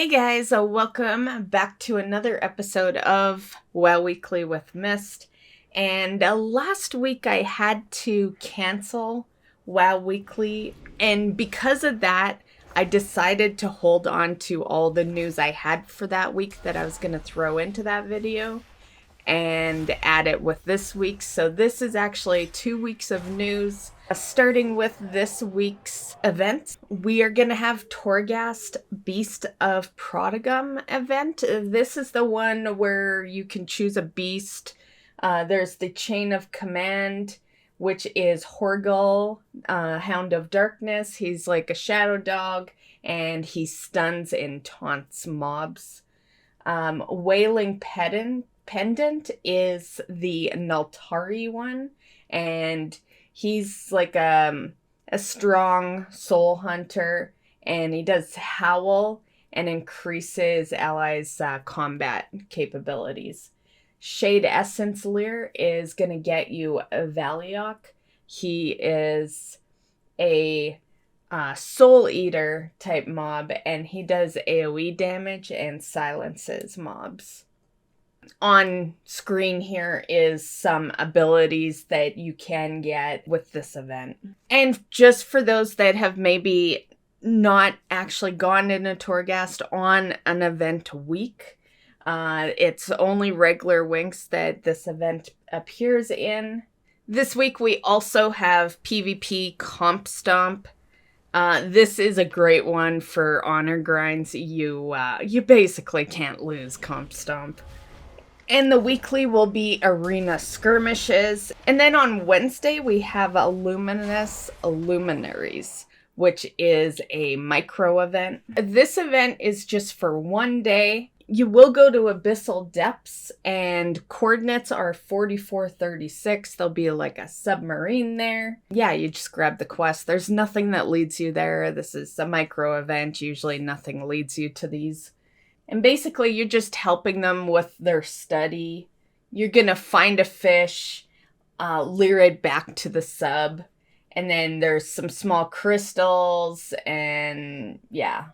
Hey guys, welcome back to another episode of WoW Weekly with Myst. And last week I had to cancel WoW Weekly, and because of that, I decided to hold on to all the news I had for that week that I was going to throw into that video and add it with this week. So this is actually 2 weeks of news. Starting with this week's event, we are going to have Torghast Beast of Prodigum event. This is the one where you can choose a beast. There's the Chain of Command, which is Horgul, Hound of Darkness. He's like a shadow dog, and he stuns and taunts mobs. Wailing Pendant is the Naltari one, and he's like a strong soul hunter, and he does howl and increases allies' combat capabilities. Shade Essence Lear is going to get you a Valiok. He is a soul eater type mob, and he does AoE damage and silences mobs. On screen here is some abilities that you can get with this event. And just for those that have maybe not actually gone into Torghast on an event week, it's only regular Winks that this event appears in. This week we also have PvP Comp Stomp. This is a great one for honor grinds. You basically can't lose Comp Stomp. And the weekly will be Arena Skirmishes. And then on Wednesday, we have Luminous Luminaries, which is a micro event. This event is just for 1 day. You will go to Abyssal Depths, and coordinates are 4436. There'll be like a submarine there. Yeah, you just grab the quest. There's nothing that leads you there. This is a micro event. Usually nothing leads you to these. And basically, you're just helping them with their study. You're going to find a fish, lure it back to the sub, and then there's some small crystals, and yeah.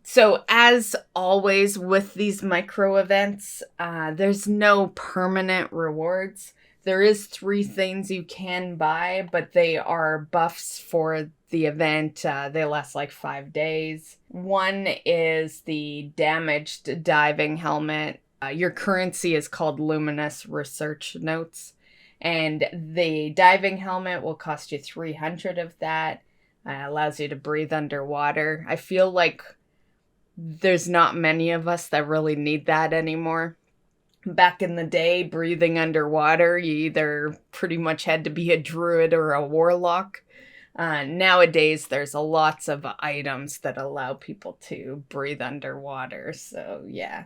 So as always with these micro events, there's no permanent rewards. There is 3 things you can buy, but they are buffs for the event. They last like 5 days. One is the damaged diving helmet. Your currency is called Luminous Research Notes, and the diving helmet will cost you 300 of that. Allows you to breathe underwater. I feel like there's not many of us that really need that anymore. Back in the day, breathing underwater, you either pretty much had to be a druid or a warlock. Nowadays, there's lots of items that allow people to breathe underwater, so yeah.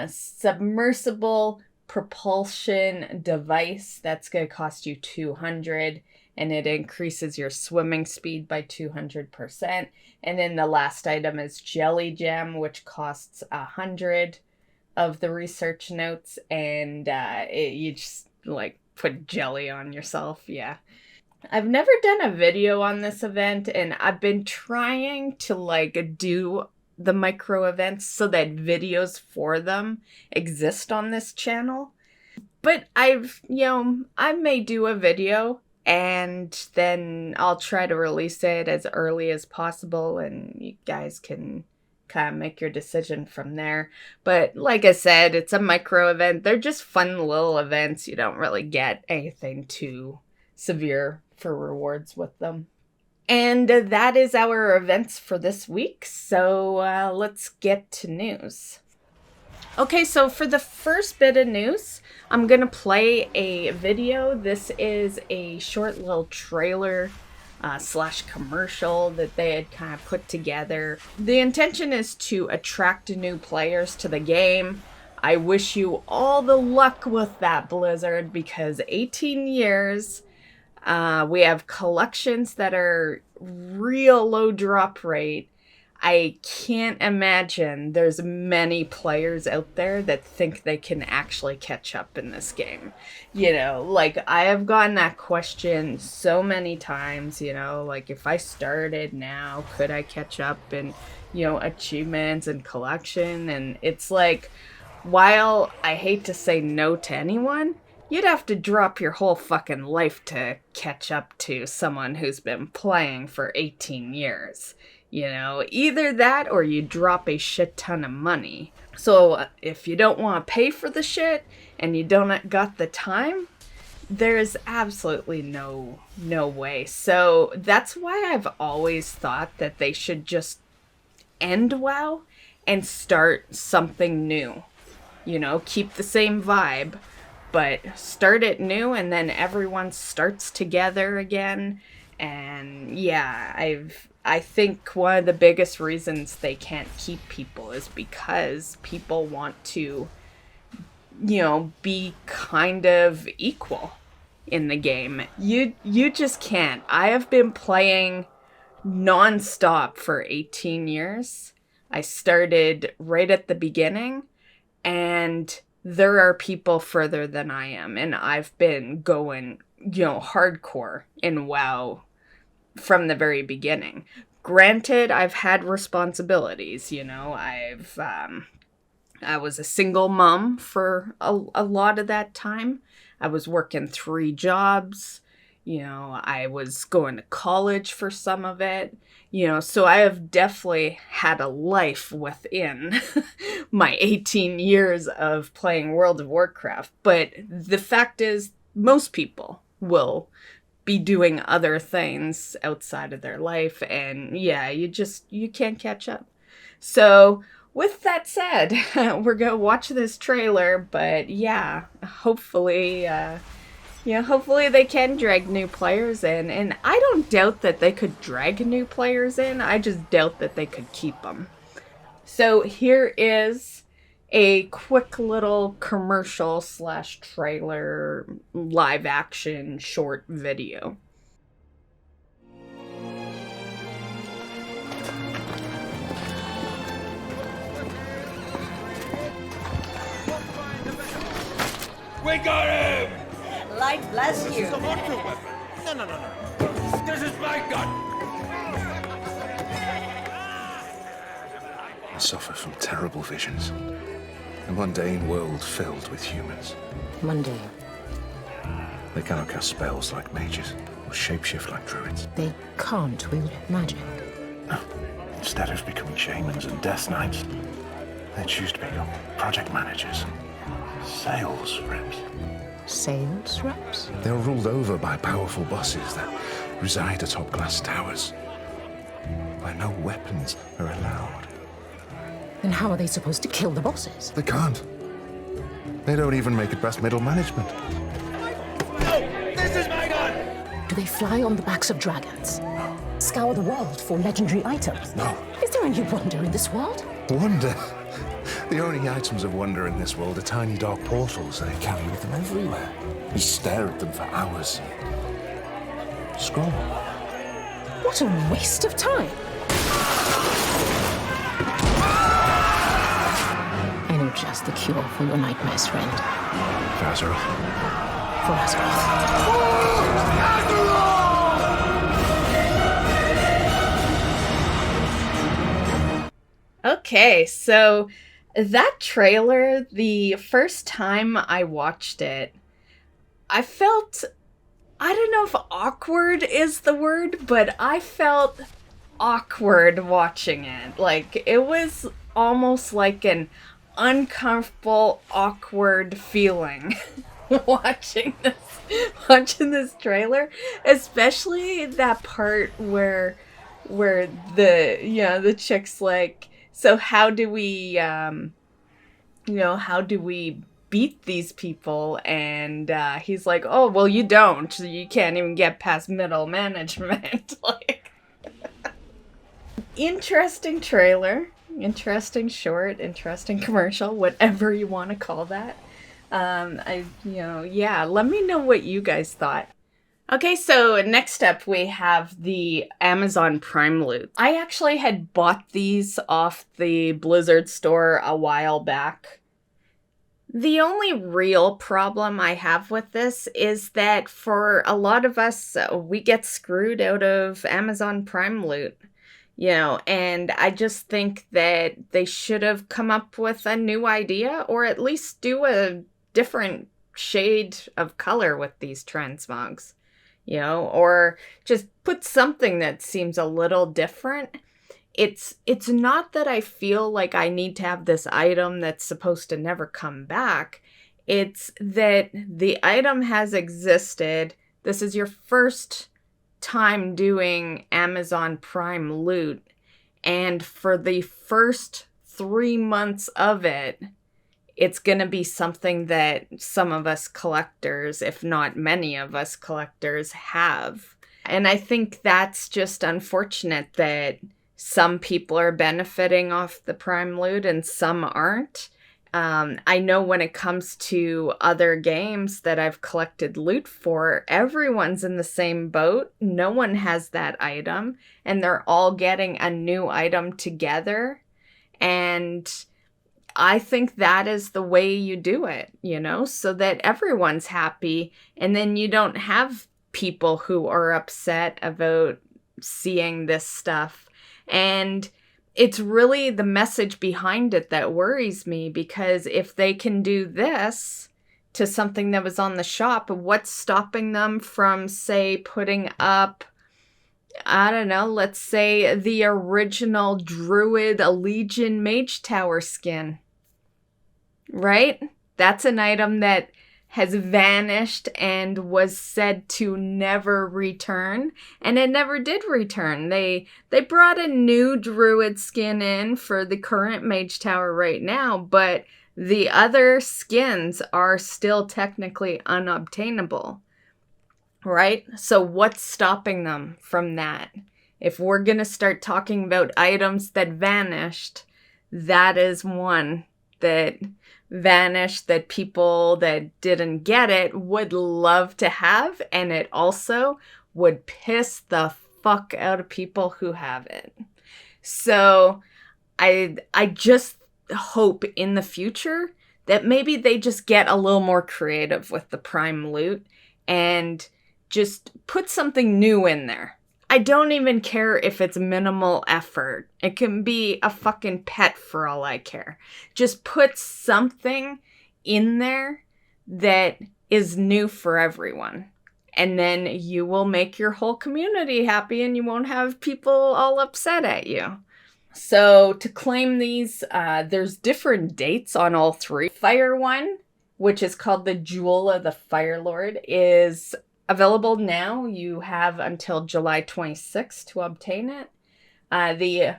Submersible propulsion device, that's going to cost you 200, and it increases your swimming speed by 200%. And then the last item is Jelly Gem, which costs 100 of the research notes, and you just like put jelly on yourself. Yeah, I've never done a video on this event, and I've been trying to like do the micro events so that videos for them exist on this channel. But I may do a video and then I'll try to release it as early as possible, and you guys can kind of make your decision from there. But like I said, it's a micro event. They're just fun little events. You don't really get anything too severe for rewards with them. And that is our events for this week. So let's get to news. Okay, so for the first bit of news, I'm going to play a video. This is a short little trailer / commercial that they had kind of put together. The intention is to attract new players to the game. I wish you all the luck with that, Blizzard, because 18 years, we have collections that are real low drop rate. I can't imagine there's many players out there that think they can actually catch up in this game. You know, like, I have gotten that question so many times, you know, like, if I started now, could I catch up in, you know, achievements and collection? And it's like, while I hate to say no to anyone, you'd have to drop your whole fucking life to catch up to someone who's been playing for 18 years. You know, either that or you drop a shit ton of money. So if you don't want to pay for the shit and you don't got the time, there's absolutely no way. So that's why I've always thought that they should just end WoW and start something new. You know, keep the same vibe, but start it new, and then everyone starts together again. And yeah, I think one of the biggest reasons they can't keep people is because people want to, you know, be kind of equal in the game. You just can't. I have been playing nonstop for 18 years. I started right at the beginning, and there are people further than I am, and I've been going, you know, hardcore in WoW from the very beginning. Granted, I've had responsibilities, you know, I was a single mom for a lot of that time. I was working 3 jobs, you know, I was going to college for some of it, you know, so I have definitely had a life within my 18 years of playing World of Warcraft. But the fact is, most people will be doing other things outside of their life, and yeah, you can't catch up. So with that said, we're gonna watch this trailer, but yeah, hopefully hopefully they can drag new players in, and I don't doubt that they could drag new players in, I just doubt that they could keep them. So here is a quick little commercial / trailer live action short video. We got him! Light bless you. This is a hunter weapon. No. This is my gun. I suffer from terrible visions. A mundane world filled with humans. Mundane. They cannot cast spells like mages or shapeshift like druids. They can't wield magic. No. Instead of becoming shamans and death knights, they choose to become project managers and sales reps. Sales reps? They are ruled over by powerful bosses that reside atop glass towers, where no weapons are allowed. Then how are they supposed to kill the bosses? They can't. They don't even make it past middle management. No! This is my gun! Do they fly on the backs of dragons? Scour the world for legendary items? No. Is there any wonder in this world? Wonder? The only items of wonder in this world are tiny dark portals they carry with them everywhere. You stare at them for hours. Scroll. What a waste of time! I know just the cure for your nightmares, friend. For Azeroth. For Azeroth. Okay, so that trailer, the first time I watched it, I felt, I don't know if awkward is the word, but I felt awkward watching it. Like, it was almost like an uncomfortable, awkward feeling watching this trailer, especially that part where the chick's like, so how do we beat these people? And he's like, oh, well, you don't. You can't even get past middle management. Like, interesting trailer, interesting short, interesting commercial, whatever you want to call that. Let me know what you guys thought. Okay, so next up we have the Amazon Prime loot. I actually had bought these off the Blizzard store a while back. The only real problem I have with this is that for a lot of us, we get screwed out of Amazon Prime loot. And I just think that they should have come up with a new idea or at least do a different shade of color with these transmogs. Or just put something that seems a little different. It's not that I feel like I need to have this item that's supposed to never come back. It's that the item has existed. This is your first time doing Amazon Prime loot. And for the first 3 months of it, it's going to be something that some of us collectors, if not many of us collectors, have. And I think that's just unfortunate that some people are benefiting off the Prime loot and some aren't. I know when it comes to other games that I've collected loot for, everyone's in the same boat. No one has that item, and they're all getting a new item together. And I think that is the way you do it, so that everyone's happy. And then you don't have people who are upset about seeing this stuff. And it's really the message behind it that worries me, because if they can do this to something that was on the shop, what's stopping them from, say, putting up, I don't know, let's say the original Druid Legion Mage Tower skin, right? That's an item that has vanished and was said to never return, and it never did return. They brought a new Druid skin in for the current Mage Tower right now, but the other skins are still technically unobtainable, right? So what's stopping them from that? If we're gonna start talking about items that vanished, that is one that vanished that people that didn't get it would love to have, and it also would piss the fuck out of people who have it. So I just hope in the future that maybe they just get a little more creative with the Prime loot and just put something new in there. I don't even care if it's minimal effort. It can be a fucking pet for all I care. Just put something in there that is new for everyone. And then you will make your whole community happy and you won't have people all upset at you. So to claim these, there's different dates on all three. Fire one, which is called the Jewel of the Fire Lord, is available now. You have until July 26th to obtain it. The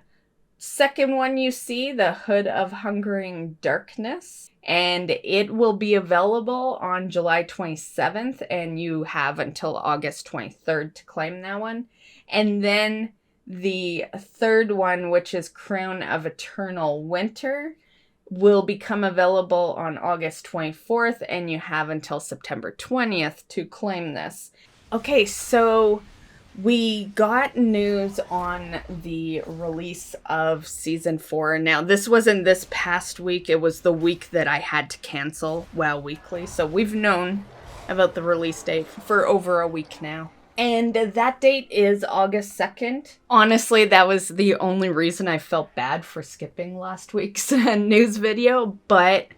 second one you see, the Hood of Hungering Darkness, and it will be available on July 27th, and you have until August 23rd to claim that one. And then the third one, which is Crown of Eternal Winter, will become available on August 24th, and you have until September 20th to claim this. Okay, so we got news on the release of Season 4. Now, this wasn't this past week. It was the week that I had to cancel WoW Weekly. So we've known about the release date for over a week now. And that date is August 2nd. Honestly, that was the only reason I felt bad for skipping last week's news video, but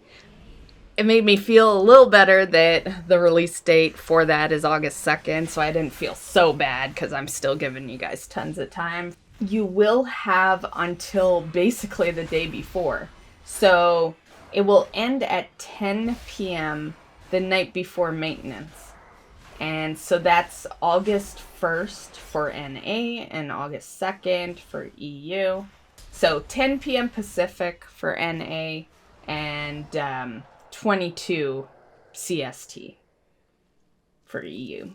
it made me feel a little better that the release date for that is August 2nd, so I didn't feel so bad because I'm still giving you guys tons of time. You will have until basically the day before. So it will end at 10 p.m. the night before maintenance. And so that's August 1st for NA and August 2nd for EU. So 10 p.m. Pacific for NA and 22 CST for EU.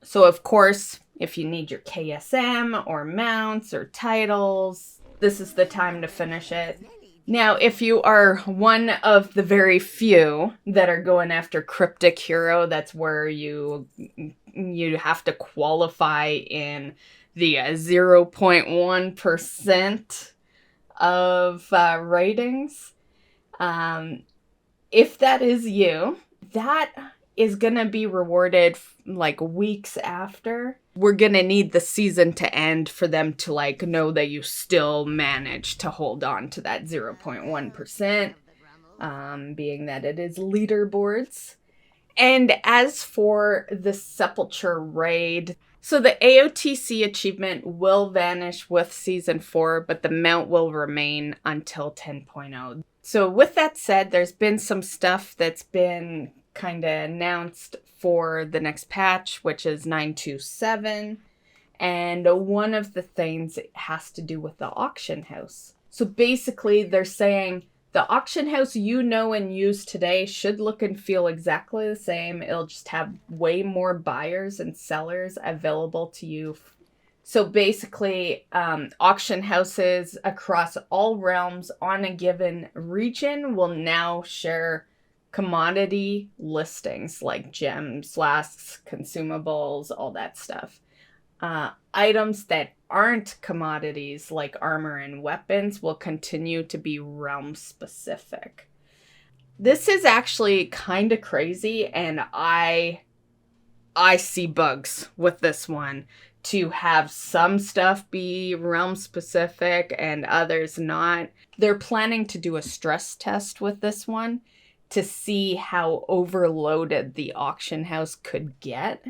So of course, if you need your KSM or mounts or titles, this is the time to finish it. Now, if you are one of the very few that are going after Cryptic Hero, that's where you have to qualify in the 0.1% of ratings. If that is you, that is going to be rewarded like weeks after. We're going to need the season to end for them to like know that you still managed to hold on to that 0.1%, being that it is leaderboards. And as for the Sepulture raid, so the AOTC achievement will vanish with Season 4, but the mount will remain until 10.0. So with that said, there's been some stuff that's been kind of announced for the next patch, which is 927. And one of the things has to do with the auction house. So basically they're saying the auction house you know and use today should look and feel exactly the same. It'll just have way more buyers and sellers available to you. So basically, auction houses across all realms on a given region will now share commodity listings like gems, flasks, consumables, all that stuff. Items that aren't commodities like armor and weapons will continue to be realm specific. This is actually kind of crazy, and I see bugs with this one, to have some stuff be realm specific and others not. They're planning to do a stress test with this one to see how overloaded the auction house could get.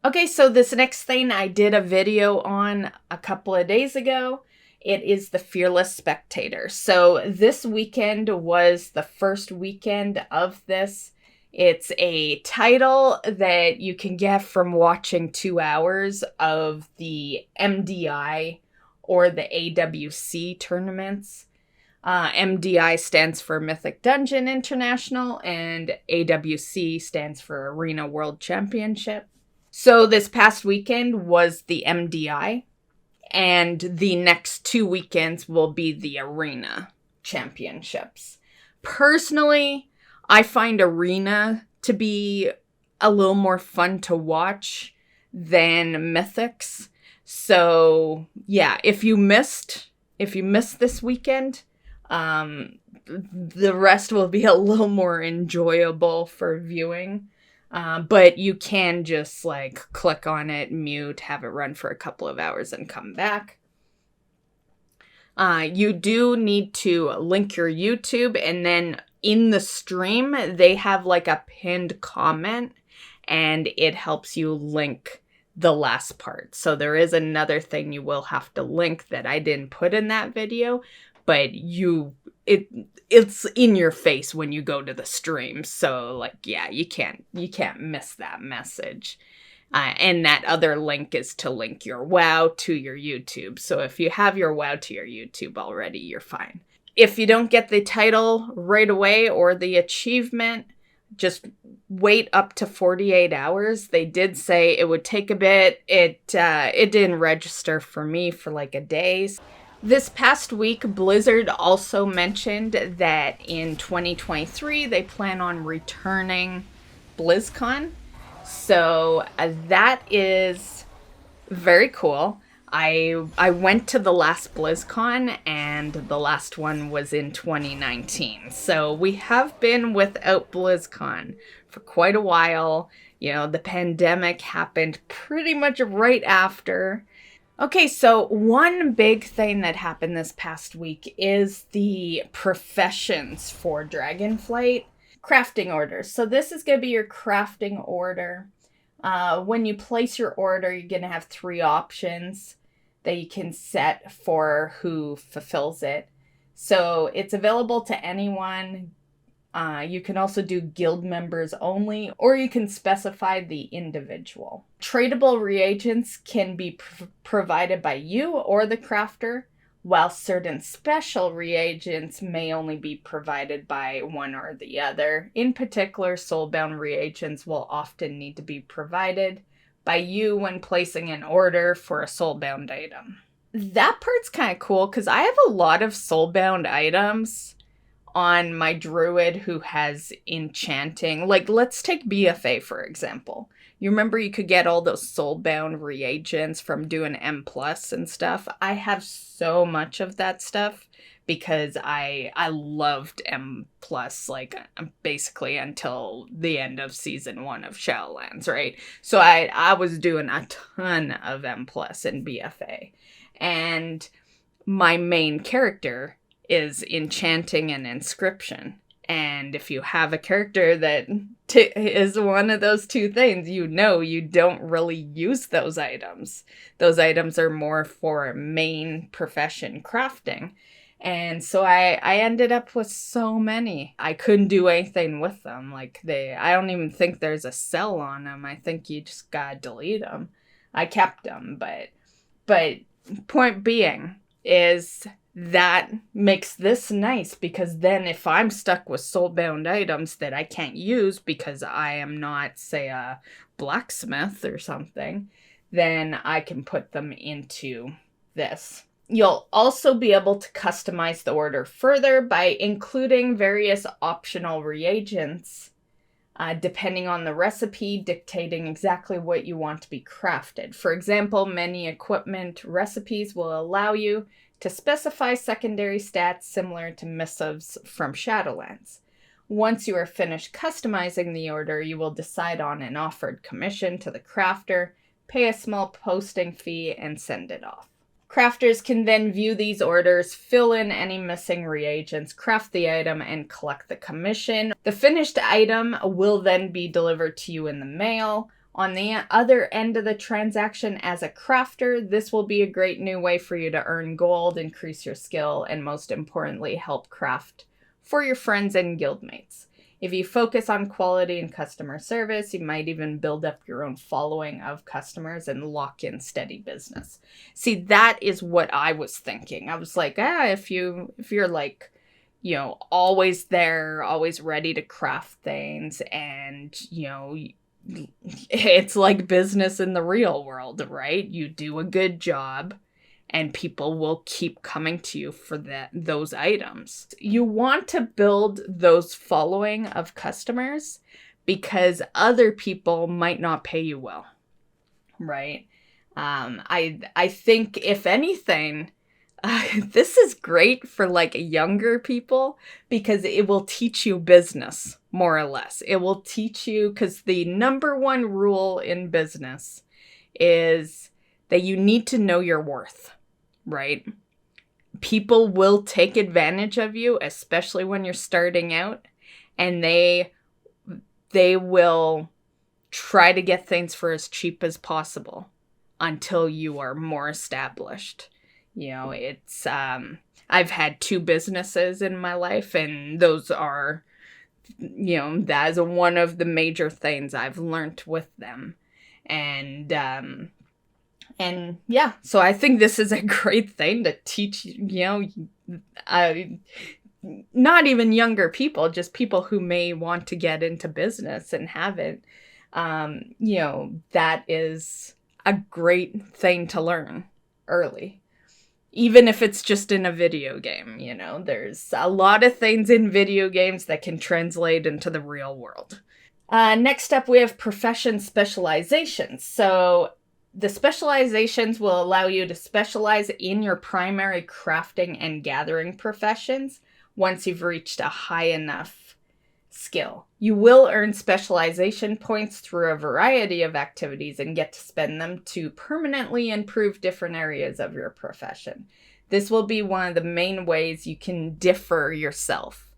Okay, so this next thing I did a video on a couple of days ago. It is the Fearless Spectator. So this weekend was the first weekend of this. It's a title that you can get from watching 2 hours of the MDI or the AWC tournaments. MDI stands for Mythic Dungeon International, and AWC stands for Arena World Championship. So this past weekend was the MDI, and the next 2 weekends will be the Arena Championships. Personally, I find Arena to be a little more fun to watch than Mythics. So yeah, if you missed this weekend, the rest will be a little more enjoyable for viewing. But you can just like click on it, mute, have it run for a couple of hours and come back. You do need to link your YouTube, and then in the stream, they have like a pinned comment, and it helps you link the last part. So there is another thing you will have to link that I didn't put in that video, but it's in your face when you go to the stream. So like, yeah, you can't miss that message. And that other link is to link your WoW to your YouTube. So if you have your WoW to your YouTube already, you're fine. If you don't get the title right away or the achievement, just wait up to 48 hours. They did say it would take a bit. It didn't register for me for like a day. This past week, Blizzard also mentioned that in 2023, they plan on returning Blizzcon. So that is very cool. I went to the last Blizzcon, and the last one was in 2019. So we have been without Blizzcon for quite a while. You know, the pandemic happened pretty much right after. Okay, so one big thing that happened this past week is the professions for Dragonflight crafting orders. So this is going to be your crafting order. When you place your order, you're going to have 3 options that you can set for who fulfills it. So it's available to anyone. You can also do guild members only, or you can specify the individual. Tradable reagents can be provided by you or the crafter, while certain special reagents may only be provided by one or the other. In particular, soulbound reagents will often need to be provided by you when placing an order for a soulbound item. that part's kind of cool because I have a lot of soulbound items on my druid who has enchanting. Like, let's take BFA, for example. You remember you could get all those soulbound reagents from doing M+ and stuff? I have so much of that stuff because I loved M+, like, basically until the end of Season 1 of Shadowlands, right? So I was doing a ton of M+ in BFA. And my main character is enchanting and inscription. And if you have a character that is one of those two things, you don't really use those items. Those items are more for main profession crafting. And so I ended up with so many. I couldn't do anything with them. Like, I don't even think there's a sell on them. I think you just gotta delete them. I kept them, but point being is that makes this nice, because then if I'm stuck with soulbound items that I can't use because I am not, say, a blacksmith or something, then I can put them into this. You'll also be able to customize the order further by including various optional reagents, depending on the recipe, dictating exactly what you want to be crafted. For example, many equipment recipes will allow you to specify secondary stats similar to missives from Shadowlands. Once you are finished customizing the order, you will decide on an offered commission to the crafter, pay a small posting fee, and send it off. Crafters can then view these orders, fill in any missing reagents, craft the item, and collect the commission. The finished item will then be delivered to you in the mail. On the other end of the transaction as a crafter, this will be a great new way for you to earn gold, increase your skill, and most importantly, help craft for your friends and guildmates. If you focus on quality and customer service, you might even build up your own following of customers and lock in steady business. See, that is what I was thinking. I was like, if you're like, always there, always ready to craft things, and, it's like business in the real world, right? You do a good job and people will keep coming to you for those items. You want to build those following of customers because other people might not pay you well, right? I think if anything, this is great for like younger people because it will teach you business, more or less. It will teach you, because the number one rule in business is that you need to know your worth, right? People will take advantage of you, especially when you're starting out, and they will try to get things for as cheap as possible until you are more established. It's, I've had 2 businesses in my life, and those are, that is one of the major things I've learned with them. And yeah, so I think this is a great thing to teach, not even younger people, just people who may want to get into business and have it. That is a great thing to learn early. Even if it's just in a video game, there's a lot of things in video games that can translate into the real world. Next up, we have profession specializations. So the specializations will allow you to specialize in your primary crafting and gathering professions once you've reached a high enough skill. You will earn specialization points through a variety of activities and get to spend them to permanently improve different areas of your profession. This will be one of the main ways you can differ yourself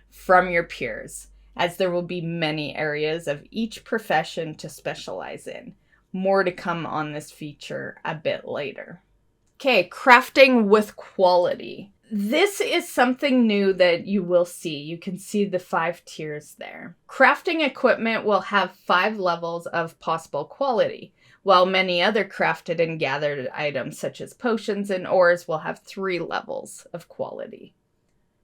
from your peers, as there will be many areas of each profession to specialize in. More to come on this feature a bit later. Okay, crafting with quality. This is something new that you will see. You can see the 5 tiers there. Crafting equipment will have 5 levels of possible quality, while many other crafted and gathered items such as potions and ores will have 3 levels of quality.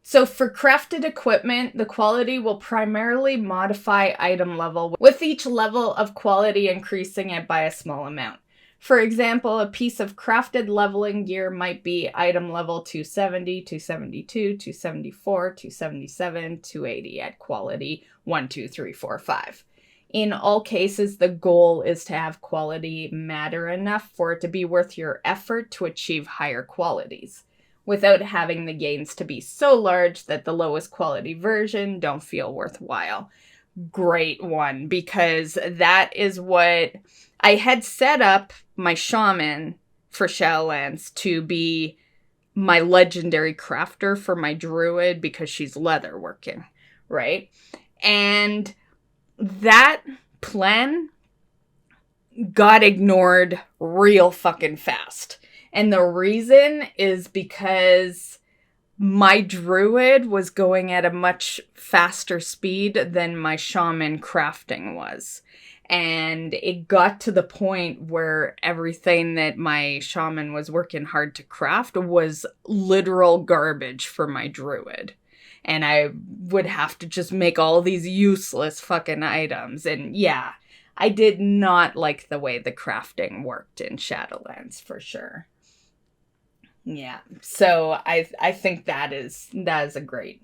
So for crafted equipment, the quality will primarily modify item level, with each level of quality increasing it by a small amount. For example, a piece of crafted leveling gear might be item level 270, 272, 274, 277, 280 at quality 1, 2, 3, 4, 5. In all cases, the goal is to have quality matter enough for it to be worth your effort to achieve higher qualities, without having the gains to be so large that the lowest quality version don't feel worthwhile. Great one, because that is what I had set up my shaman for Shadowlands to be my legendary crafter for my druid because she's leatherworking, right? And that plan got ignored real fucking fast. And the reason is because my druid was going at a much faster speed than my shaman crafting was. And it got to the point where everything that my shaman was working hard to craft was literal garbage for my druid. And I would have to just make all these useless fucking items. And yeah, I did not like the way the crafting worked in Shadowlands for sure. Yeah, so I think that is a great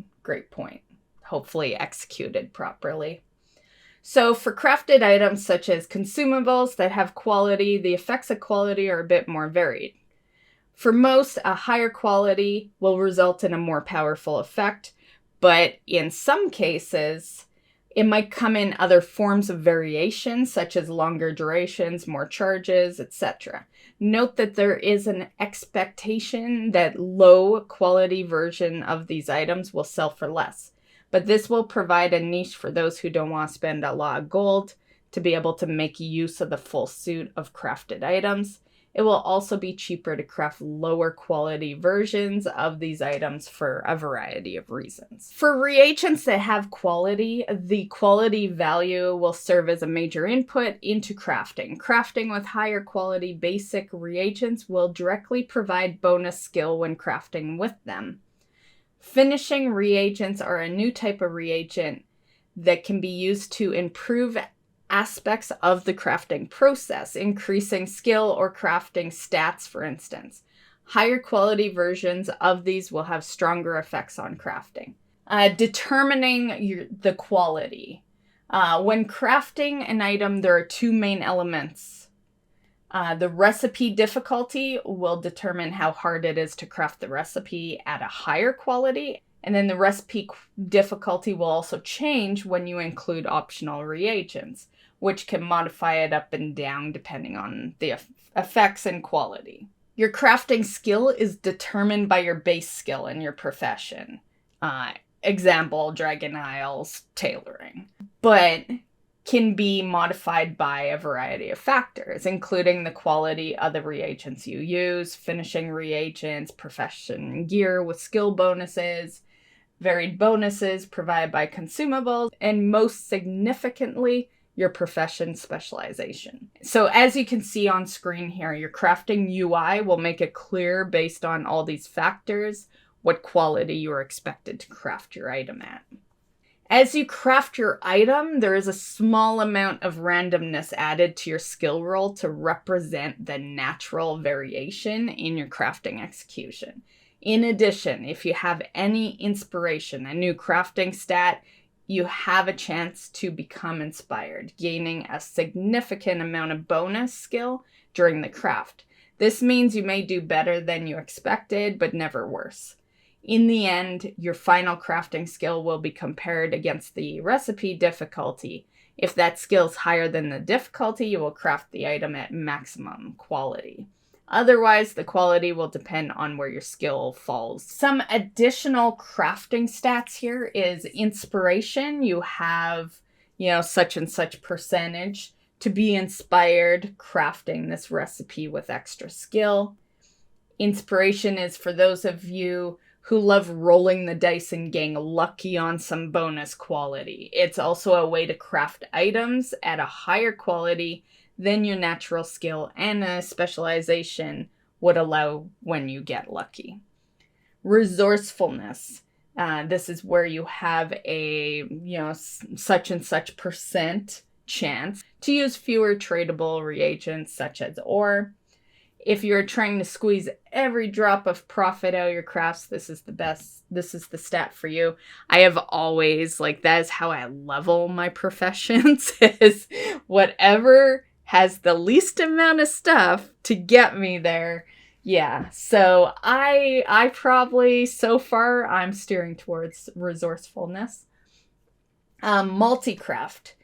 point. Hopefully executed properly. So for crafted items such as consumables that have quality, the effects of quality are a bit more varied. For most, a higher quality will result in a more powerful effect, but in some cases, it might come in other forms of variation, such as longer durations, more charges, etc. Note that there is an expectation that low quality version of these items will sell for less, but this will provide a niche for those who don't want to spend a lot of gold to be able to make use of the full suit of crafted items. It will also be cheaper to craft lower quality versions of these items for a variety of reasons. For reagents that have quality, the quality value will serve as a major input into crafting. Crafting with higher quality basic reagents will directly provide bonus skill when crafting with them. Finishing reagents are a new type of reagent that can be used to improve aspects of the crafting process, increasing skill or crafting stats, for instance. Higher quality versions of these will have stronger effects on crafting. Determining the quality. When crafting an item, there are two main elements. The recipe difficulty will determine how hard it is to craft the recipe at a higher quality. And then the recipe difficulty will also change when you include optional reagents, which can modify it up and down depending on the effects and quality. Your crafting skill is determined by your base skill in your profession. Example, Dragon Isles tailoring. But can be modified by a variety of factors, including the quality of the reagents you use, finishing reagents, profession gear with skill bonuses, varied bonuses provided by consumables, and most significantly, your profession specialization. So as you can see on screen here, your crafting UI will make it clear based on all these factors what quality you are expected to craft your item at. As you craft your item, there is a small amount of randomness added to your skill roll to represent the natural variation in your crafting execution. In addition, if you have any inspiration, a new crafting stat, you have a chance to become inspired, gaining a significant amount of bonus skill during the craft. This means you may do better than you expected, but never worse. In the end, your final crafting skill will be compared against the recipe difficulty. If that skill is higher than the difficulty, you will craft the item at maximum quality. Otherwise, the quality will depend on where your skill falls. Some additional crafting stats here is inspiration. You have, such and such percentage to be inspired crafting this recipe with extra skill. Inspiration is for those of you who love rolling the dice and getting lucky on some bonus quality. It's also a way to craft items at a higher quality than your natural skill and a specialization would allow when you get lucky. Resourcefulness. This is where you have a, such and such percent chance to use fewer tradable reagents such as ore. If you're trying to squeeze every drop of profit out of your crafts, this is the stat for you. I have always, that is how I level my professions, is whatever has the least amount of stuff to get me there. Yeah, so I probably, so far, I'm steering towards resourcefulness. Multi-craft.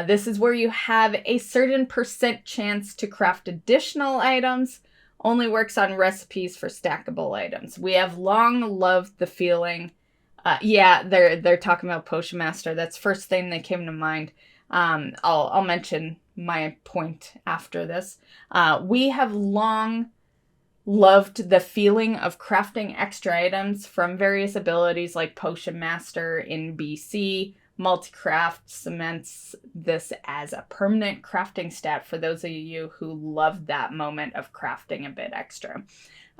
This is where you have a certain % chance to craft additional items. Only works on recipes for stackable items. We have long loved the feeling. They're talking about Potion Master. That's first thing that came to mind. I'll mention my point after this. We have long loved the feeling of crafting extra items from various abilities like Potion Master in BC. Multicraft cements this as a permanent crafting stat for those of you who love that moment of crafting a bit extra.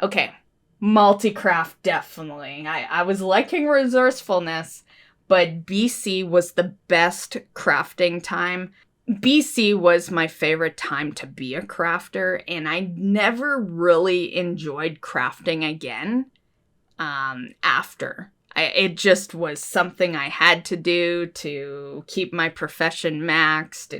Okay, multicraft definitely. I was liking resourcefulness, but BC was the best crafting time. BC was my favorite time to be a crafter, and I never really enjoyed crafting again after. It just was something I had to do to keep my profession maxed.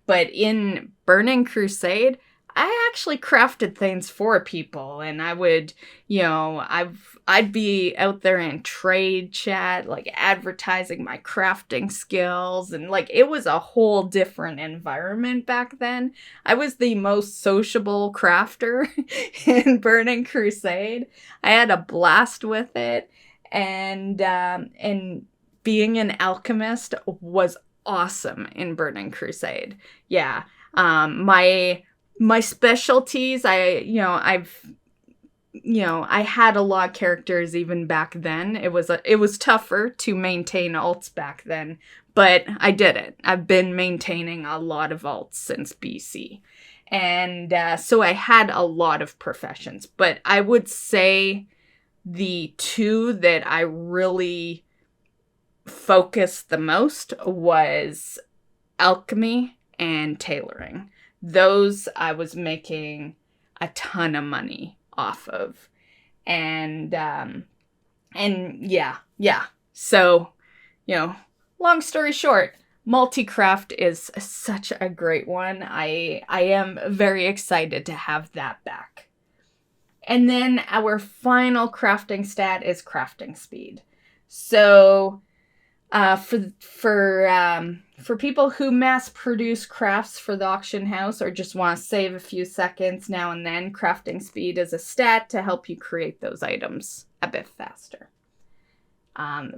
But in Burning Crusade, I actually crafted things for people, and I would, I'd be out there in trade chat, advertising my crafting skills, and it was a whole different environment back then. I was the most sociable crafter in Burning Crusade. I had a blast with it. And being an alchemist was awesome in Burning Crusade. Yeah. My specialties, I had a lot of characters even back then. It was tougher to maintain alts back then, but I did it. I've been maintaining a lot of alts since BC. And so I had a lot of professions, but I would say the two that I really focused the most was alchemy and tailoring. Those I was making a ton of money off of. And yeah. So, long story short, multi-craft is such a great one. I am very excited to have that back. And then our final crafting stat is crafting speed. So, for people who mass produce crafts for the auction house or just want to save a few seconds now and then, crafting speed is a stat to help you create those items a bit faster.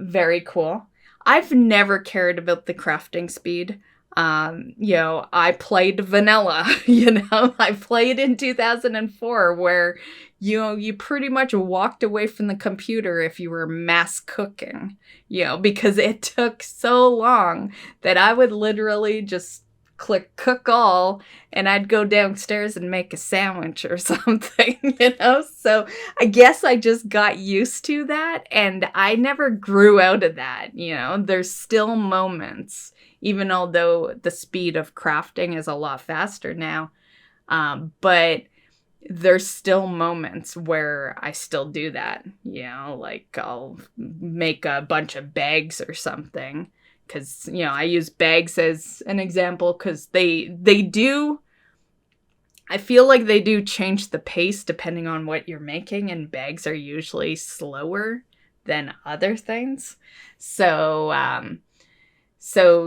Very cool. I've never cared about the crafting speed. I played vanilla, I played in 2004 where, you pretty much walked away from the computer if you were mass cooking, because it took so long that I would literally just click cook all and I'd go downstairs and make a sandwich or something, So I guess I just got used to that and I never grew out of that, There's still moments, even although the speed of crafting is a lot faster now, but there's still moments where I still do that, I'll make a bunch of bags or something because, I use bags as an example because they do, I feel like they do change the pace depending on what you're making, and bags are usually slower than other things. So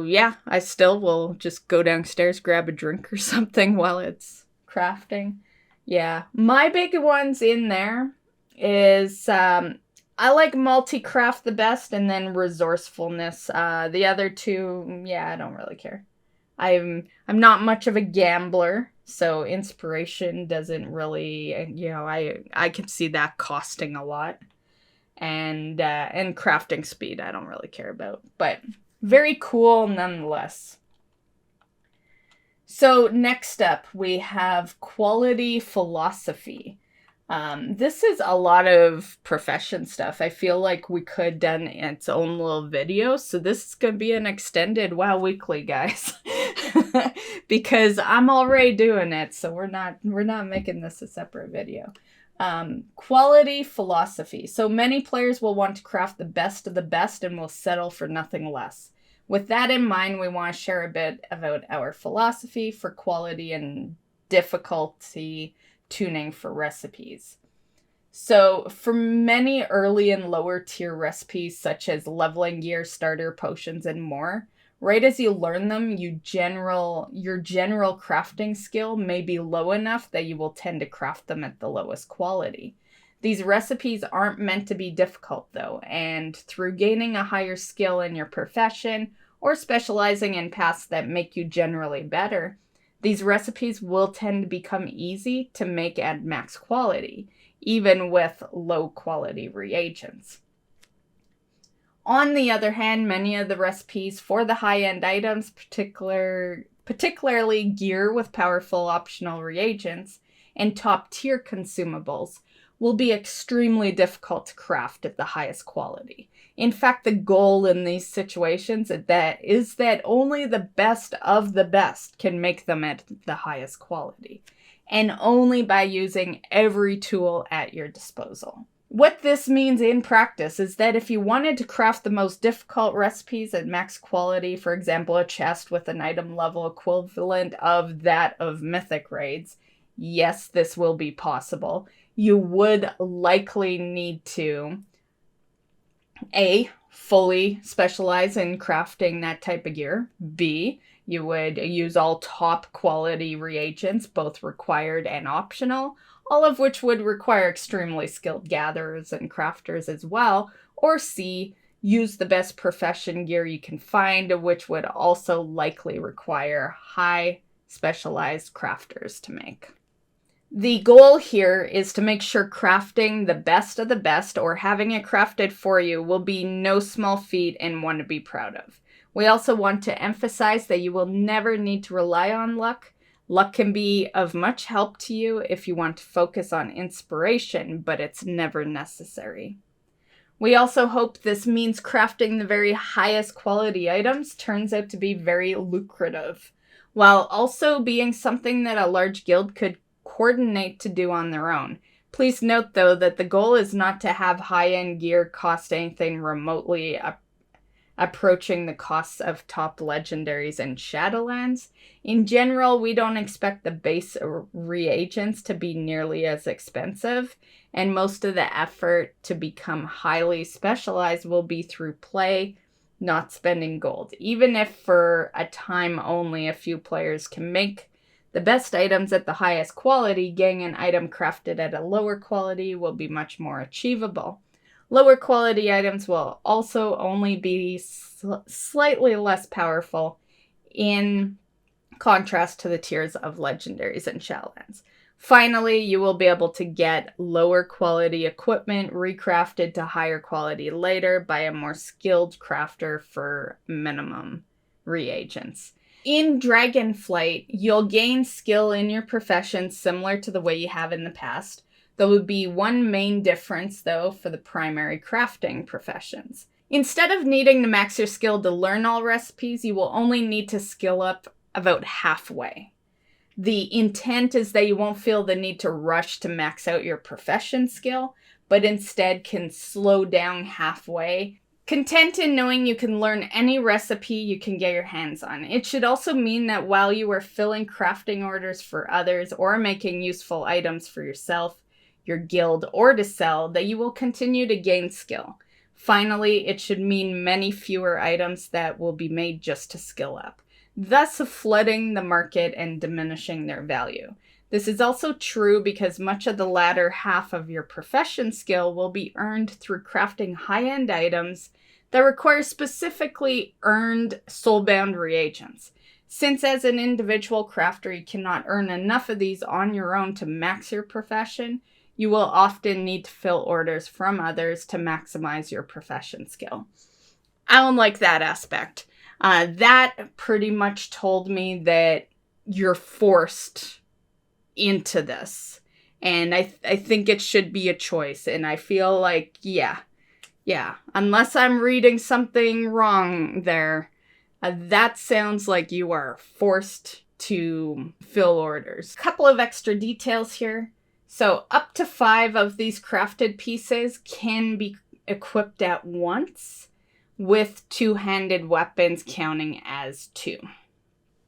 yeah, I still will just go downstairs, grab a drink or something while it's crafting. Yeah, my big ones in there is I like multi-craft the best and then resourcefulness. The other two, I don't really care. I'm not much of a gambler, so inspiration doesn't really, I can see that costing a lot. And crafting speed I don't really care about, but very cool nonetheless. So next up, we have quality philosophy. This is a lot of profession stuff. I feel like we could have done its own little video. So this is going to be an extended WoW Weekly, guys. because I'm already doing it, so we're not making this a separate video. Quality philosophy. So many players will want to craft the best of the best and will settle for nothing less. With that in mind, we want to share a bit about our philosophy for quality and difficulty tuning for recipes. So for many early and lower tier recipes, such as leveling gear, starter potions, and more, right as you learn them, your general crafting skill may be low enough that you will tend to craft them at the lowest quality. These recipes aren't meant to be difficult though, and through gaining a higher skill in your profession or specializing in paths that make you generally better, these recipes will tend to become easy to make at max quality, even with low quality reagents. On the other hand, many of the recipes for the high-end items, particularly gear with powerful optional reagents and top-tier consumables, will be extremely difficult to craft at the highest quality. In fact, the goal in these situations is that only the best of the best can make them at the highest quality, and only by using every tool at your disposal. What this means in practice is that if you wanted to craft the most difficult recipes at max quality, for example, a chest with an item level equivalent of that of mythic raids, yes, this will be possible. You would likely need to A, fully specialize in crafting that type of gear. B, you would use all top quality reagents, both required and optional, all of which would require extremely skilled gatherers and crafters as well. Or C, use the best profession gear you can find, which would also likely require high specialized crafters to make. The goal here is to make sure crafting the best of the best or having it crafted for you will be no small feat and one to be proud of. We also want to emphasize that you will never need to rely on luck. Luck can be of much help to you if you want to focus on inspiration, but it's never necessary. We also hope this means crafting the very highest quality items turns out to be very lucrative, while also being something that a large guild could coordinate to do on their own. Please note though that the goal is not to have high-end gear cost anything remotely approaching the costs of top legendaries and Shadowlands. In general, we don't expect the base reagents to be nearly as expensive, and most of the effort to become highly specialized will be through play, not spending gold. Even if for a time only a few players can make the best items at the highest quality, getting an item crafted at a lower quality will be much more achievable. Lower quality items will also only be slightly less powerful in contrast to the tiers of legendaries and Shadowlands. Finally, you will be able to get lower quality equipment recrafted to higher quality later by a more skilled crafter for minimum reagents. In Dragonflight, you'll gain skill in your profession similar to the way you have in the past. There would be one main difference, though, for the primary crafting professions. Instead of needing to max your skill to learn all recipes, you will only need to skill up about halfway. The intent is that you won't feel the need to rush to max out your profession skill, but instead can slow down halfway, content in knowing you can learn any recipe you can get your hands on. It should also mean that while you are filling crafting orders for others or making useful items for yourself, your guild, or to sell, that you will continue to gain skill. Finally, it should mean many fewer items that will be made just to skill up, thus flooding the market and diminishing their value. This is also true because much of the latter half of your profession skill will be earned through crafting high-end items that require specifically earned soulbound reagents. Since as an individual crafter you cannot earn enough of these on your own to max your profession, you will often need to fill orders from others to maximize your profession skill. I don't like that aspect. That pretty much told me that you're forced into this. And I think it should be a choice. And I feel like, yeah, unless I'm reading something wrong there, That sounds like you are forced to fill orders. Couple of extra details here. So up to 5 of these crafted pieces can be equipped at once, with 2-handed weapons counting as 2.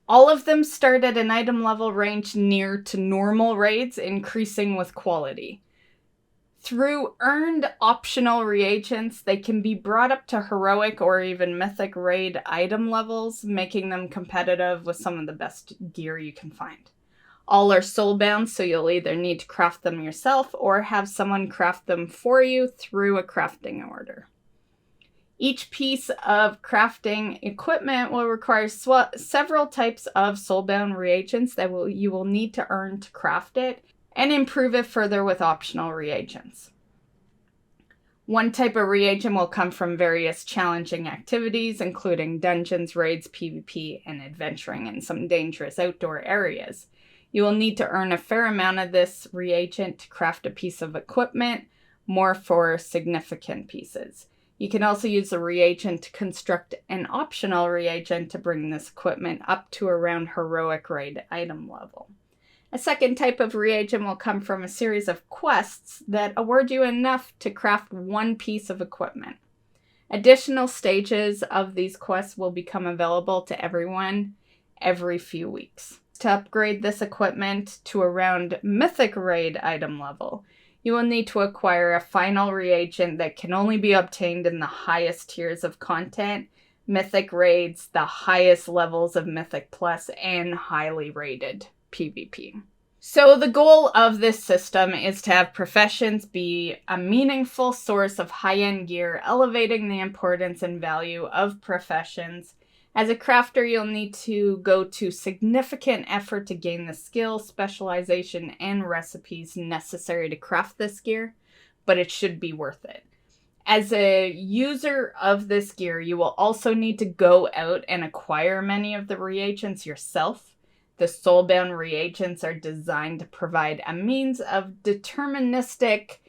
All of them start at an item level range near to normal raids, increasing with quality. Through earned optional reagents, they can be brought up to heroic or even mythic raid item levels, making them competitive with some of the best gear you can find. All are soulbound, so you'll either need to craft them yourself or have someone craft them for you through a crafting order. Each piece of crafting equipment will require several types of soulbound reagents that you will need to earn to craft it, and improve it further with optional reagents. One type of reagent will come from various challenging activities, including dungeons, raids, PvP, and adventuring in some dangerous outdoor areas. You will need to earn a fair amount of this reagent to craft a piece of equipment, more for significant pieces. You can also use a reagent to construct an optional reagent to bring this equipment up to around heroic raid item level. A second type of reagent will come from a series of quests that award you enough to craft one piece of equipment. Additional stages of these quests will become available to everyone every few weeks. To upgrade this equipment to around mythic raid item level, you will need to acquire a final reagent that can only be obtained in the highest tiers of content, mythic raids, the highest levels of mythic plus, and highly rated PvP. So the goal of this system is to have professions be a meaningful source of high-end gear, elevating the importance and value of professions. As a crafter, you'll need to go to significant effort to gain the skill, specialization, and recipes necessary to craft this gear, but it should be worth it. As a user of this gear, you will also need to go out and acquire many of the reagents yourself. The soulbound reagents are designed to provide a means of deterministic,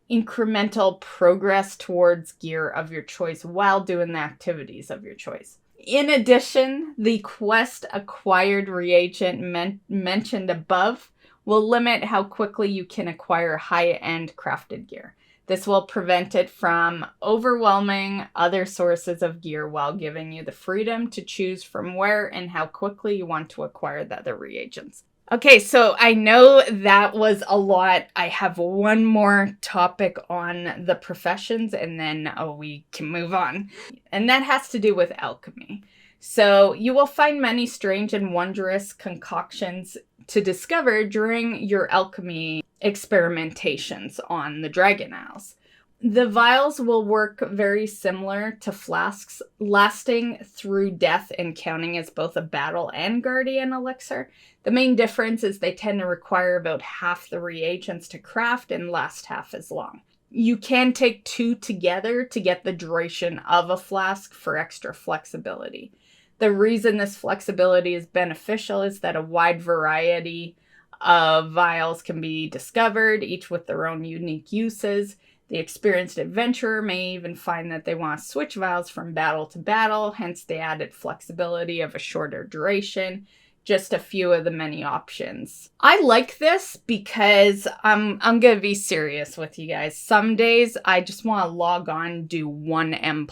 incremental progress towards gear of your choice while doing the activities of your choice. In addition, the quest acquired reagent mentioned above will limit how quickly you can acquire high-end crafted gear. This will prevent it from overwhelming other sources of gear while giving you the freedom to choose from where and how quickly you want to acquire the other reagents. Okay, so I know that was a lot. I have one more topic on the professions and then we can move on. And that has to do with alchemy. So you will find many strange and wondrous concoctions to discover during your alchemy experimentations on the Dragon Isles. The vials will work very similar to flasks, lasting through death and counting as both a battle and guardian elixir. The main difference is they tend to require about half the reagents to craft and last half as long. You can take 2 together to get the duration of a flask for extra flexibility. The reason this flexibility is beneficial is that a wide variety of vials can be discovered, each with their own unique uses. The experienced adventurer may even find that they want to switch vials from battle to battle, hence the added flexibility of a shorter duration. Just a few of the many options. I like this because I'm going to be serious with you guys. Some days I just want to log on, do 1 M+,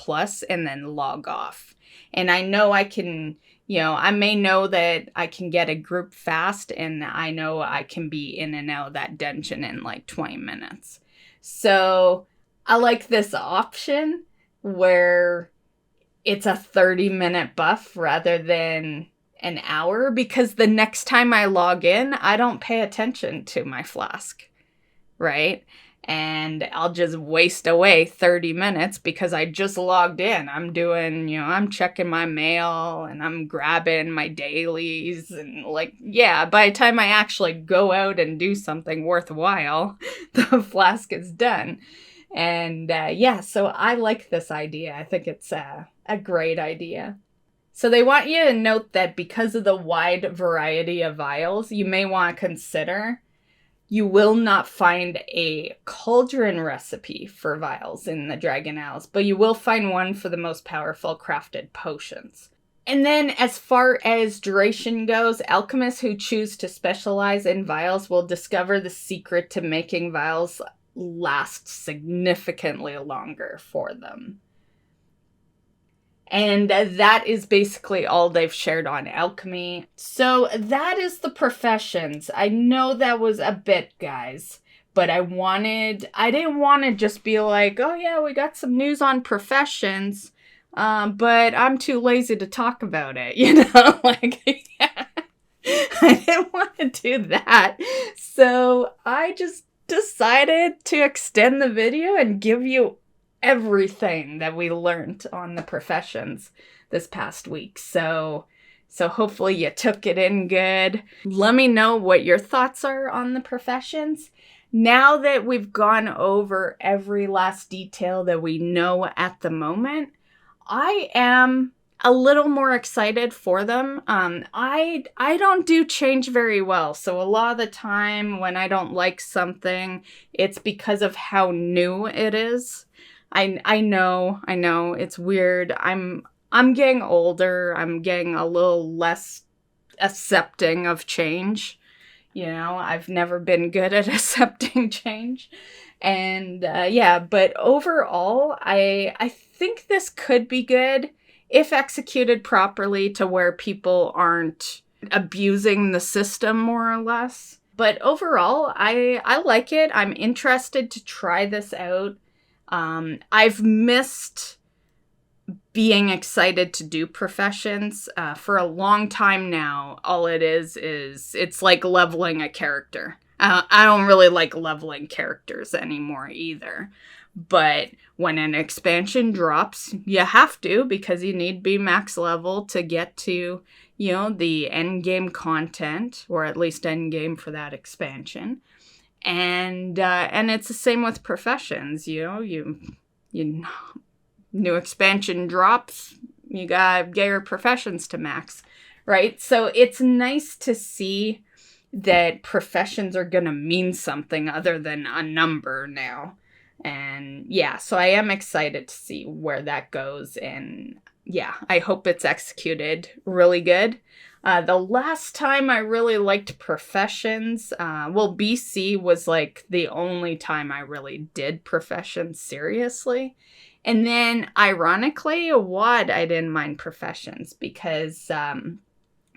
and then log off. And I know I can, I may know that I can get a group fast, and I know I can be in and out of that dungeon in like 20 minutes. So I like this option where it's a 30-minute buff rather than an hour, because the next time I log in, I don't pay attention to my flask, right? And I'll just waste away 30 minutes because I just logged in. I'm doing, I'm checking my mail and I'm grabbing my dailies and by the time I actually go out and do something worthwhile, the flask is done. And so I like this idea. I think it's a great idea. So they want you to note that because of the wide variety of vials, you may want to consider you will not find a cauldron recipe for vials in the Dragon Isles, but you will find one for the most powerful crafted potions. And then as far as duration goes, alchemists who choose to specialize in vials will discover the secret to making vials last significantly longer for them. And that is basically all they've shared on alchemy. So that is the professions. I know that was a bit, guys, but I didn't want to just be like, oh yeah, we got some news on professions, but I'm too lazy to talk about it, like, yeah. I didn't want to do that. So I just decided to extend the video and give you everything that we learned on the professions this past week. So hopefully you took it in good. Let me know what your thoughts are on the professions. Now that we've gone over every last detail that we know at the moment, I am a little more excited for them. I don't do change very well. So a lot of the time when I don't like something, it's because of how new it is. I know, it's weird. I'm getting older. I'm getting a little less accepting of change. I've never been good at accepting change. And but overall, I think this could be good if executed properly to where people aren't abusing the system more or less. But overall, I like it. I'm interested to try this out. I've missed being excited to do professions for a long time now. All it is it's like leveling a character. I don't really like leveling characters anymore either. But when an expansion drops, you have to, because you need to be max level to get to, the end game content, or at least end game for that expansion. And it's the same with professions. You new expansion drops, you gotta get your professions to max, right? So it's nice to see that professions are gonna mean something other than a number now. And yeah, so I am excited to see where that goes. And yeah, I hope it's executed really good. The last time I really liked professions, BC was like the only time I really did professions seriously. And then ironically, WoD, I didn't mind professions because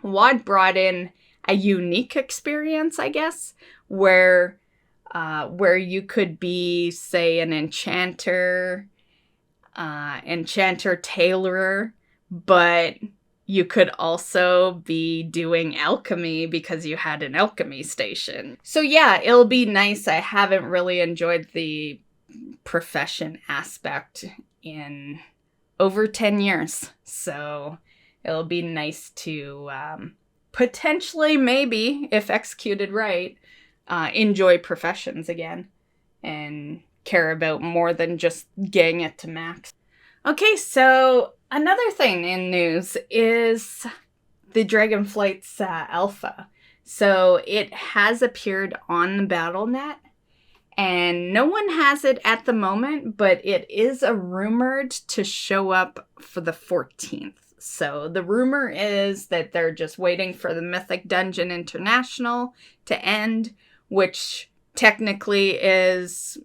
WoD brought in a unique experience, I guess, where you could be, say, an enchanter tailorer, but you could also be doing alchemy because you had an alchemy station. So yeah, it'll be nice. I haven't really enjoyed the profession aspect in over 10 years. So it'll be nice to potentially, maybe, if executed right, enjoy professions again and care about more than just getting it to max. Okay, so another thing in news is the Dragonflight's Alpha. So it has appeared on the BattleNet, and no one has it at the moment, but it is rumored to show up for the 14th. So the rumor is that they're just waiting for the Mythic Dungeon International to end, which technically is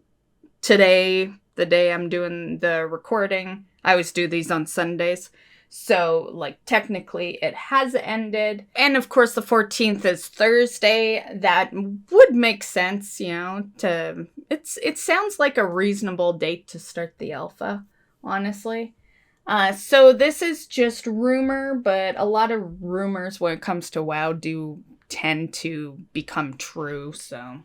today, the day I'm doing the recording. I always do these on Sundays. So, technically it has ended. And of course, the 14th is Thursday. That would make sense, it sounds like a reasonable date to start the alpha, honestly. So this is just rumor, but a lot of rumors when it comes to WoW do tend to become true, so.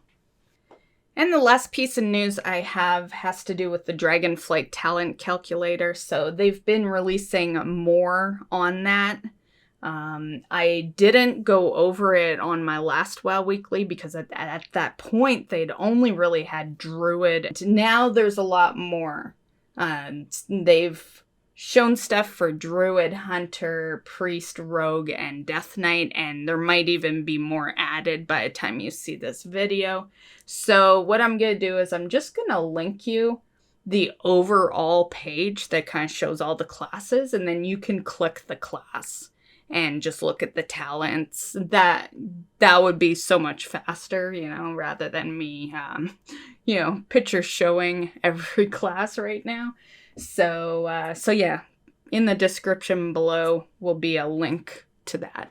And the last piece of news I have has to do with the Dragonflight talent calculator. So they've been releasing more on that. I didn't go over it on my last WoW Weekly because at that point they'd only really had Druid. Now there's a lot more. They've shown stuff for Druid, Hunter, Priest, Rogue, and Death Knight, and there might even be more added by the time you see this video. So what I'm going to do is I'm just going to link you the overall page that kind of shows all the classes, and then you can click the class and just look at the talents. That would be so much faster, rather than me, picture showing every class right now. So yeah, in the description below will be a link to that.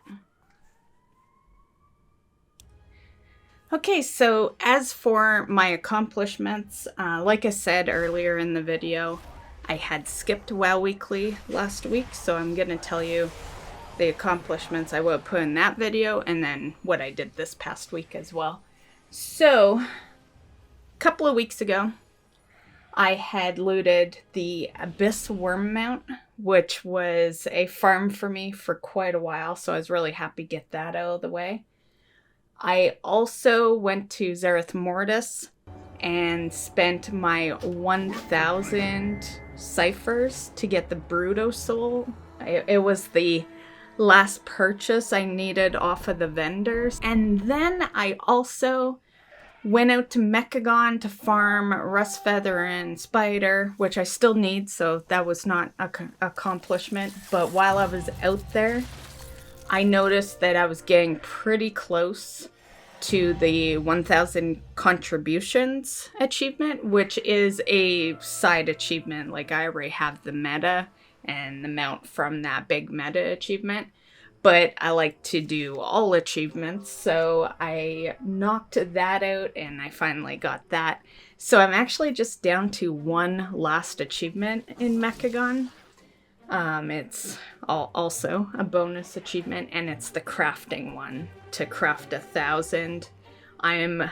Okay, so as for my accomplishments, like I said earlier in the video, I had skipped WoW Weekly last week, so I'm going to tell you the accomplishments I will put in that video, and then what I did this past week as well. So, a couple of weeks ago, I had looted the Abyss Worm Mount, which was a farm for me for quite a while, so I was really happy to get that out of the way. I also went to Zereth Mortis and spent my 1,000 ciphers to get the Bruto Soul. It was the last purchase I needed off of the vendors. And then I also went out to Mechagon to farm Rustfeather and Spider, which I still need, so that was not an accomplishment. But while I was out there, I noticed that I was getting pretty close to the 1,000 contributions achievement, which is a side achievement. Like, I already have the meta and the mount from that big meta achievement, but I like to do all achievements, so I knocked that out and I finally got that. So I'm actually just down to one last achievement in Mechagon. It's also a bonus achievement, and it's the crafting one, to craft 1,000. I'm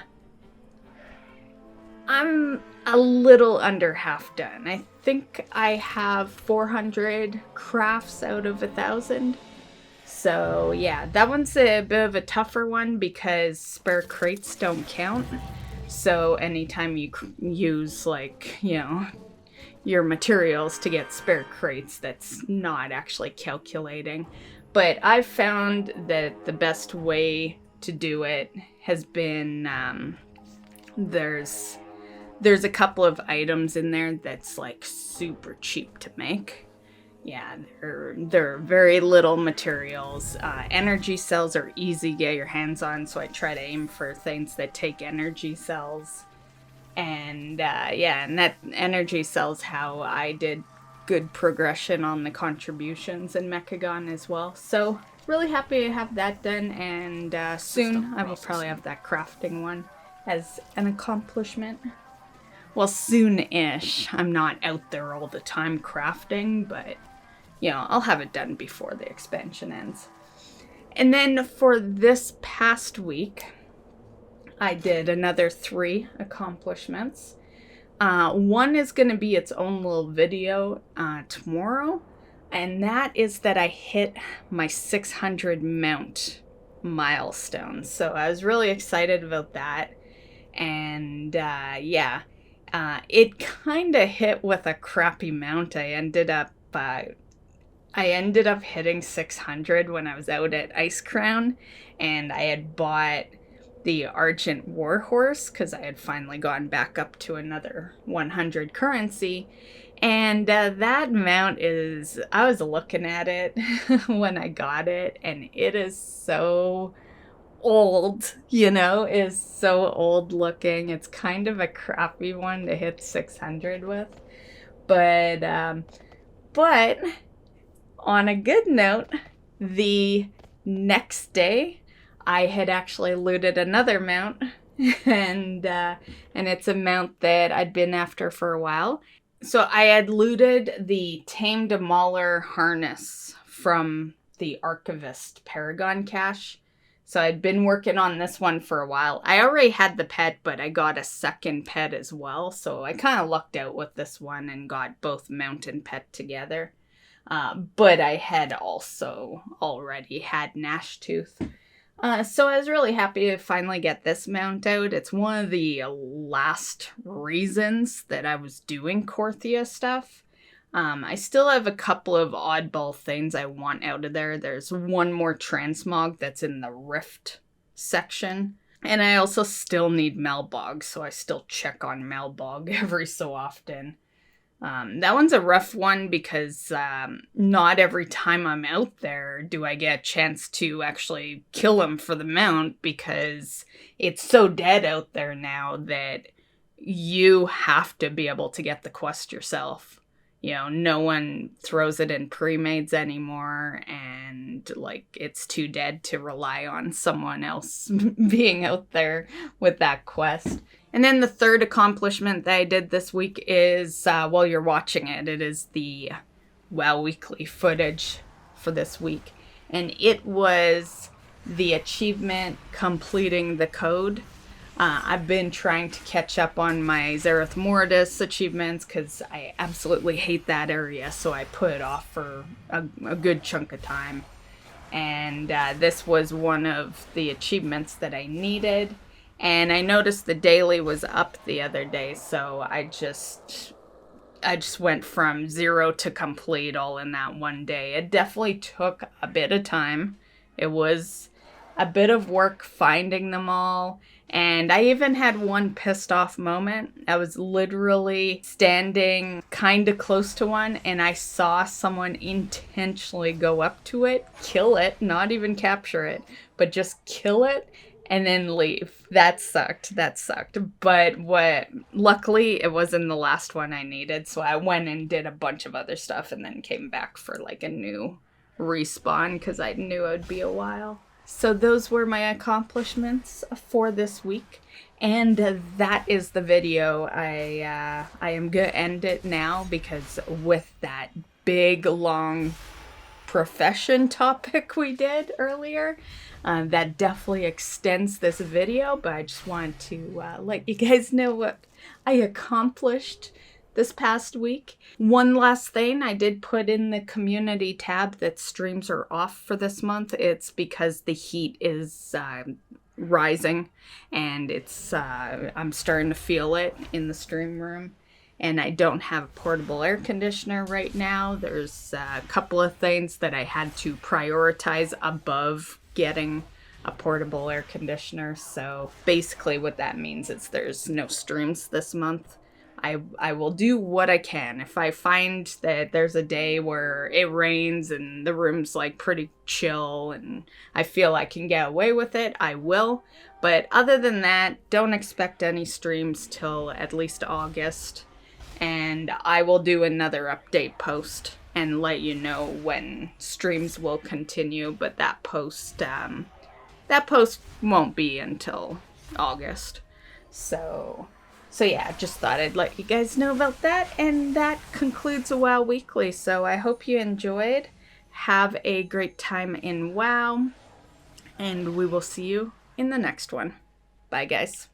a little under half done. I think I have 400 crafts out of 1,000. So yeah, that one's a bit of a tougher one because spare crates don't count. So anytime you use, like, your materials to get spare crates, that's not actually calculating. But I've found that the best way to do it has been, there's a couple of items in there that's like super cheap to make. Yeah, they're very little materials. Energy cells are easy to get your hands on, so I try to aim for things that take energy cells. And and that energy cells how I did good progression on the contributions in Mechagon as well. So really happy to have that done, and soon I will probably have that crafting one as an accomplishment. Well, soon-ish. I'm not out there all the time crafting, but I'll have it done before the expansion ends. And then for this past week, I did another 3 accomplishments. One is going to be its own little video tomorrow, and that is that I hit my 600 mount milestone. So I was really excited about that, and it kind of hit with a crappy mount. I ended up hitting 600 when I was out at Ice Crown, and I had bought the Argent Warhorse because I had finally gone back up to another 100 currency. And that mount is, I was looking at it when I got it, and it is so old, is so old looking. It's kind of a crappy one to hit 600 with. But on a good note, the next day I had actually looted another mount, and it's a mount that I'd been after for a while. So I had looted the Tamed Mauler harness from the Archivist Paragon cache. So I'd been working on this one for a while. I already had the pet, but I got a second pet as well. So I kind of lucked out with this one and got both mount and pet together. But I had also already had Gnashtooth. So I was really happy to finally get this mount out. It's one of the last reasons that I was doing Korthia stuff. I still have a couple of oddball things I want out of there. There's one more transmog that's in the Rift section. And I also still need Melbog, so I still check on Melbog every so often. That one's a rough one because not every time I'm out there do I get a chance to actually kill him for the mount, because it's so dead out there now that you have to be able to get the quest yourself. You know, no one throws it in pre-mades anymore, and like it's too dead to rely on someone else being out there with that quest. And then the third accomplishment that I did this week is, while you're watching it, it is the WoW Weekly footage for this week. And it was the achievement completing the code. I've been trying to catch up on my Zereth Mortis achievements because I absolutely hate that area, so I put it off for a good chunk of time. And this was one of the achievements that I needed. And I noticed the daily was up the other day, so I just went from 0 to complete all in that one day. It definitely took a bit of time. It was a bit of work finding them all. And I even had one pissed off moment. I was literally standing kind of close to one, and I saw someone intentionally go up to it, kill it, not even capture it, but just kill it, and then leave. That sucked. But luckily it wasn't the last one I needed, so I went and did a bunch of other stuff and then came back for like a new respawn because I knew it would be a while. So those were my accomplishments for this week, and that is the video. I am gonna end it now because with that big long profession topic we did earlier, that definitely extends this video, but I just wanted to let you guys know what I accomplished this past week. One last thing, I did put in the community tab that streams are off for this month. It's because the heat is rising, and it's I'm starting to feel it in the stream room. And I don't have a portable air conditioner right now. There's a couple of things that I had to prioritize above getting a portable air conditioner. So basically what that means is there's no streams this month. I will do what I can. If I find that there's a day where it rains and the room's like pretty chill and I feel I can get away with it, I will. But other than that, don't expect any streams till at least August. And I will do another update post and let you know when streams will continue, but that post won't be until August. So yeah, just thought I'd let you guys know about that, and that concludes a WoW Weekly. So I hope you enjoyed. Have a great time in WoW, and we will see you in the next one. Bye, guys.